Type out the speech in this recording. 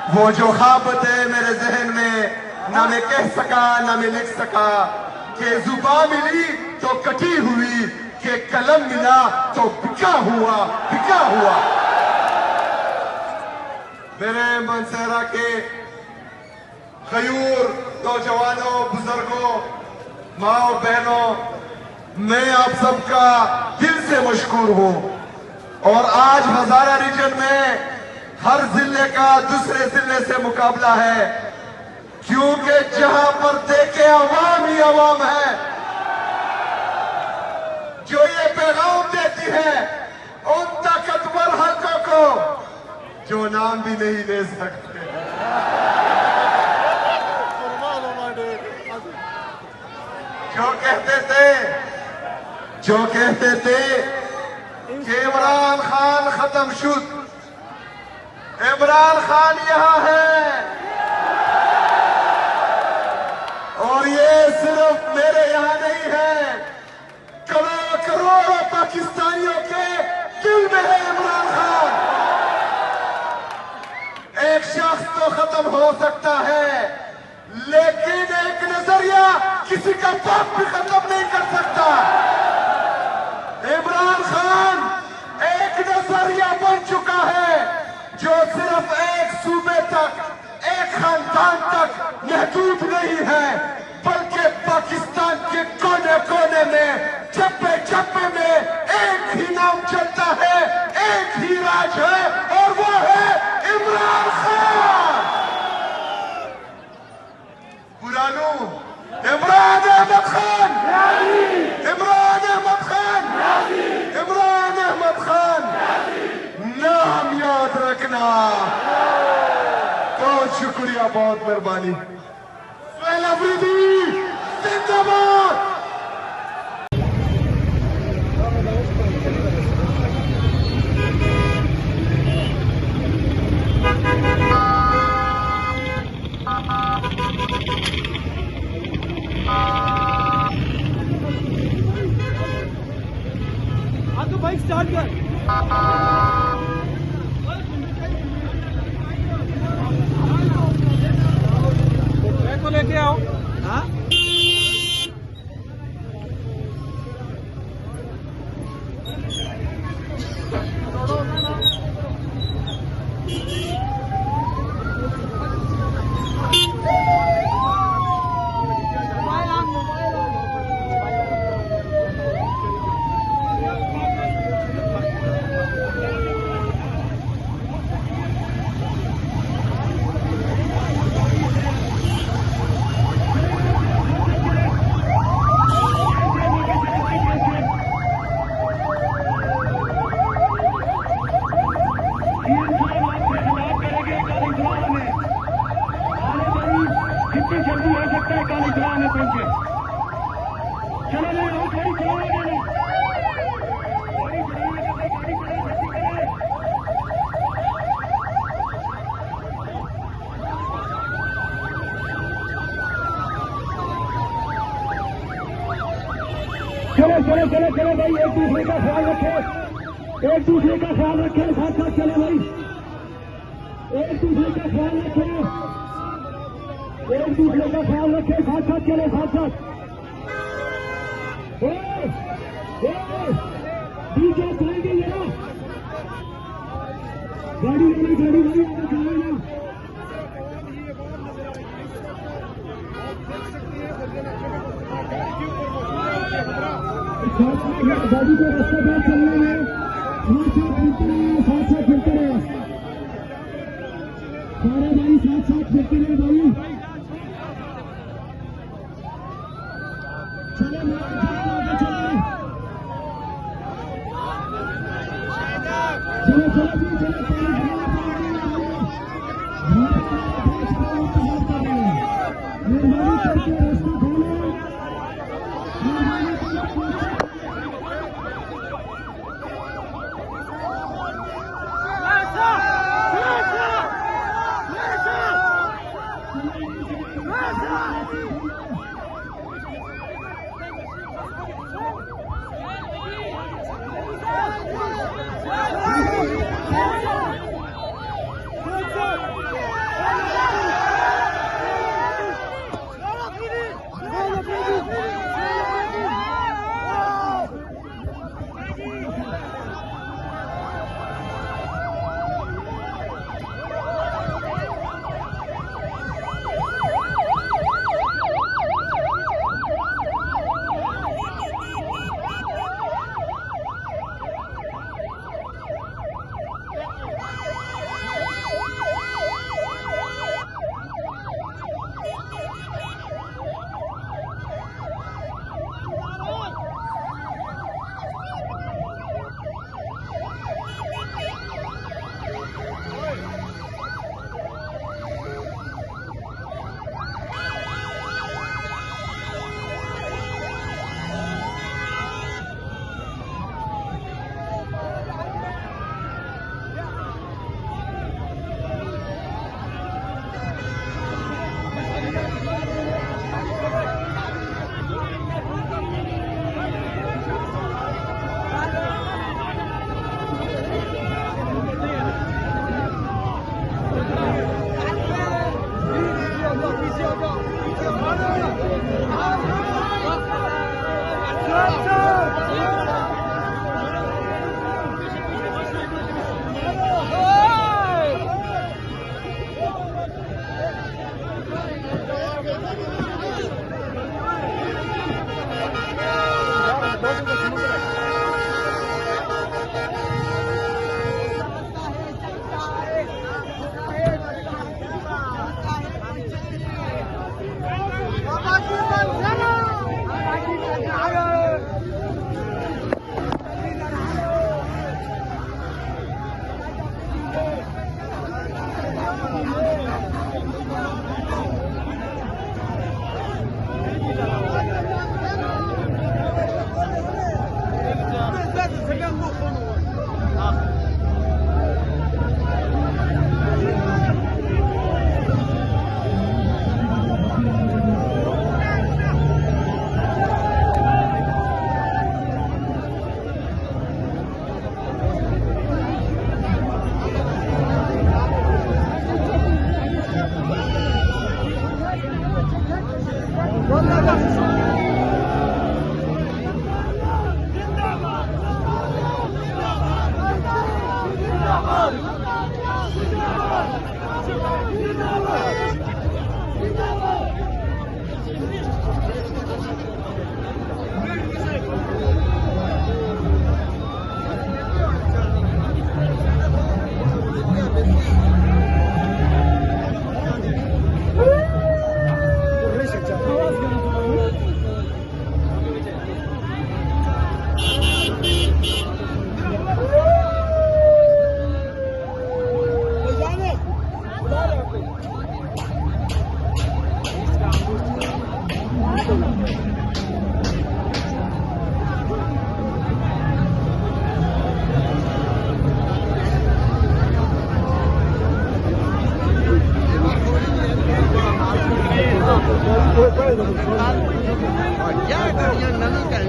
वो जो ख्वाब थे मेरे जहन में, ना मैं कह सका ना मैं लिख सका, कि जुबान मिली तो कटी हुई, कि कलम मिला तो बिका हुआ बिका हुआ। मेरे मनसेरा के गयूर नौजवानों, बुजुर्गों, माओ बहनों, मैं आप सबका दिल से मशकूर हूं। और आज हजारा रीजन में हर जिले का दूसरे जिले से मुकाबला है, क्योंकि जहां पर देखे अवाम ही अवाम है जो ये पैगाम देती है उन ताकतवर हल्कों को जो नाम भी नहीं ले सकते। जो कहते थे कि इमरान खान खत्म शुद, इमरान खान यहां है। और ये सिर्फ मेरे यहां नहीं है, करोड़ों करोड़ों पाकिस्तानियों के दिल में है इमरान खान। एक शख्स तो खत्म हो सकता है, लेकिन एक नजरिया किसी का बाप भी खत्म नहीं कर सकता। इमरान खान एक नजरिया बन चुका है जो सिर्फ एक सूबे तक, एक खानदान तक महदूद नहीं है, बल्कि पाकिस्तान के कोने कोने में, चप्पे चप्पे में एक ही नाम चलता है, एक ही राज है, और वो है इमरान खान। पुरानो इमरान अहमद खान, इमरान अहमद खान, इमरान अहमद खान, नाम याद रखना। बहुत शुक्रिया, बहुत मेहरबानी। सुहेल अफरीदी जिंदाबाद। तो बाइक स्टार्ट कर। ट्रैक को लेके आओ। हाँ जितनी जल्दी हो सकता है काली सभा में पहुंचे। चलो नहीं हो गाड़ी चलाओगे नहीं, चलो चलो चलो चलो भाई, एक दूसरे का ख्याल रखें, एक दूसरे का ख्याल रखें, साथ साथ चले भाई, एक दूसरे का ख्याल रखें, एक दूसरे का ख्याल रखें, साथ साथ चले, साथ साथ। डीजे चलेंगे ये ना, गाड़ी वाली चलाएगा। गाड़ी को रास्ते पर चलने में साथ साथ फिरते रहे, सारे भाई साथ साथ फिरते रहे भाई। चलो चलो Ya kalian nanti kan